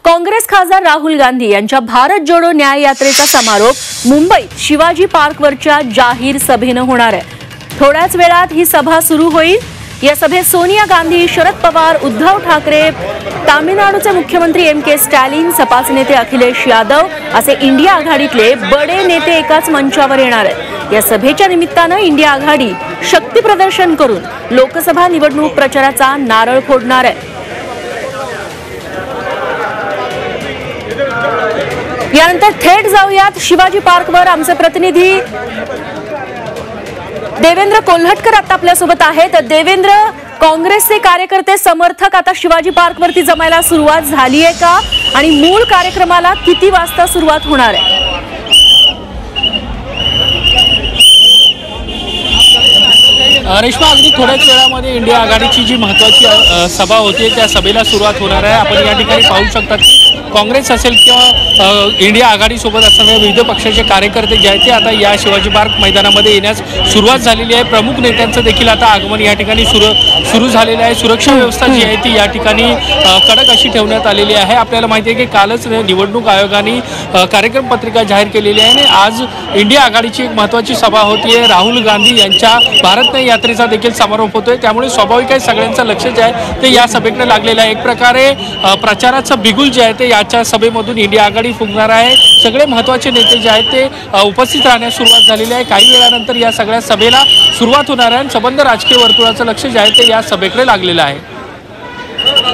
काँग्रेस खासदार राहुल गांधी यांच्या भारत जोडो न्याय यात्रेचा समारोप मुंबईत शिवाजी पार्कवरच्या जाहीर सभेने होणार आहे। थोड्याच वेळात ही सभा सुरू होईल। या सभेत सोनिया गांधी, शरद पवार, उद्धव ठाकरे, तामिळनाडूचे मुख्यमंत्री एम.के. स्टॅलिन, सपाचे नेते अखिलेश यादव असे इंडिया आघाडीतले बडे नेते एकाच मंचावर येणार आहेत। या सभेच्या निमित्ताने इंडिया आघाडी शक्ती प्रदर्शन करून लोकसभा निवडणूक प्रचाराचा नारळ फोडणार आहे। यानंतर थेट जाऊयात शिवाजी पार्कवर। आमचे प्रतिनिधी देवेंद्र कोल्हटकर आता आपल्या सोबत आहेत। देवेंद्र, काँग्रेसचे कार्यकर्ते, समर्थक आता शिवाजी पार्कवरती जमायला सुरुवात झाली आहे का आणि मूळ कार्यक्रमाला किती वाजता सुरुवात होणार आहे? रेश्मा, अगदी थोड्याच वेळामध्ये इंडिया आघाडीची जी महत्त्वाची सभा होती त्या सभेला सुरुवात होणार आहे। आपण या ठिकाणी पाहू शकता की काँग्रेस असेल किंवा इंडिया आघाडीसोबत असणारे विविध पक्षाचे कार्यकर्ते जे आहेत ते आता या शिवाजी पार्क मैदानामध्ये येण्यास सुरुवात झालेली आहे। प्रमुख नेत्यांचं देखील आता आगमन या ठिकाणी सुरू झालेलं आहे। सुरक्षा व्यवस्था जी आहे ती या ठिकाणी कडक अशी ठेवण्यात आलेली आहे। आपल्याला माहिती आहे की कालच निवडणूक आयोगाने कार्यक्रम पत्रिका जाहीर केलेली आहे आणि आज इंडिया आघाडीची एक महत्त्वाची सभा होती आहे। राहुल गांधी यांच्या भारत न्याय यात्रेचा देखील समारोप होतोय, त्यामुळे स्वाभाविक आहे सगळ्यांचं लक्ष जे आहे ते या सभेकडे लागलेलं आहे। एक प्रकारे प्रचाराचं बिगुल जे आहे ते याच्या सभेमधून इंडिया आघाडी फुंकणार आहे। सगळे महत्त्वाचे नेते जे आहेत ते उपस्थित राहण्यास सुरुवात झालेली आहे। काही वेळानंतर या सगळ्या सभेला सुरुवात होणार आहे आणि संबंध राजकीय वर्तुळाचं लक्ष जे आहे ते या सभेकडे लागलेलं आहे।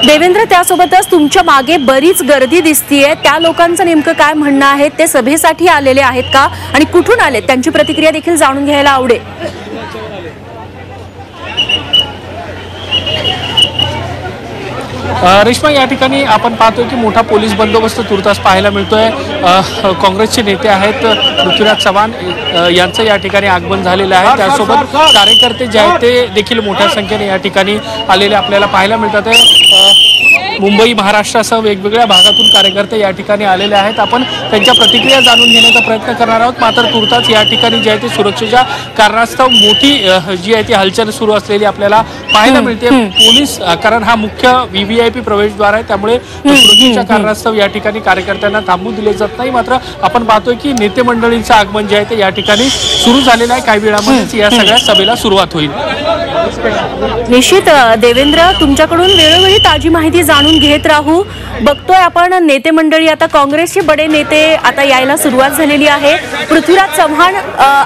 देवेंद्र, त्यासोबतच तुमच्या मागे बरीच गर्दी दिसतीये, त्या लोकांचं नेमकं काय म्हणणं आहे? ते सभेसाठी आलेले आहेत का आणि कुठून आलेत? त्यांची प्रतिक्रिया देखील जाणून घ्यायला आवडेल। रेश्मा, या ठिकाणी आपण पाहतोय की मोठा पोलीस बंदोबस्त तुर्तास पाहायला मिळतोय। काँग्रेसचे नेते आहेत पृथ्वीराज चव्हाण यांचं या ठिकाणी आगमन झालेलं आहे। त्यासोबत कार्यकर्ते जे आहेत ते देखील मोठ्या संख्येने या ठिकाणी आलेले आपल्याला पाहायला मिळतात। मुंबई, महाराष्ट्रासह वेगवेगळ्या भागातून कार्यकर्ते या ठिकाणी आलेले आहेत। आपण त्यांच्या प्रतिक्रिया जाणून घेण्याचा प्रयत्न करणार आहोत। मात्र तुर्तास या ठिकाणी जे आहे ते सुरक्षेच्या कारणास्तव मोठी जी आहे ती हालचाल सुरू असलेली आपल्याला पाहायला मिळते। पोलीस, कारण हा मुख्य व्हीव्हीआयपी प्रवेशद्वार आहे, त्यामुळे सुरक्षेच्या कारणास्तव या ठिकाणी कार्यकर्त्यांना थांबू दिले जात नाही। मात्र आपण पाहतोय की नेते मंडळींचं आगमन जे आहे ते या ठिकाणी सुरू झालेलं आहे। काही वेळामध्येच या सगळ्या सभेला सुरुवात होईल। निश्चित देवेंद्र, तुमच्याकडून वेळोवेळी ताजी माहिती जाणून घेत राहू। बघतोय आपण नेते मंडळी, आता काँग्रेसचे बडे नेते आता यायला सुरुवात झालेली आहे। पृथ्वीराज चव्हाण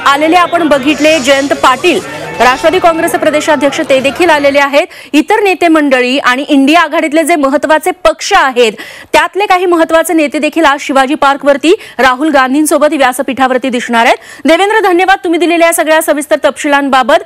आलेले आपण बघितले, जयंत पाटील राष्ट्रवादी काँग्रेसचे प्रदेशाध्यक्ष ते देखील आलेले आहेत। इतर नेते मंडळी आणि इंडिया आघाडीतले जे महत्त्वाचे पक्ष आहेत त्यातले काही महत्त्वाचे नेते देखील आज शिवाजी पार्कवरती राहुल गांधींसोबत व्यासपीठावरती दिसणार आहेत। देवेंद्र, धन्यवाद तुम्ही दिलेल्या सगळ्या सविस्तर तपशिलांबाबत।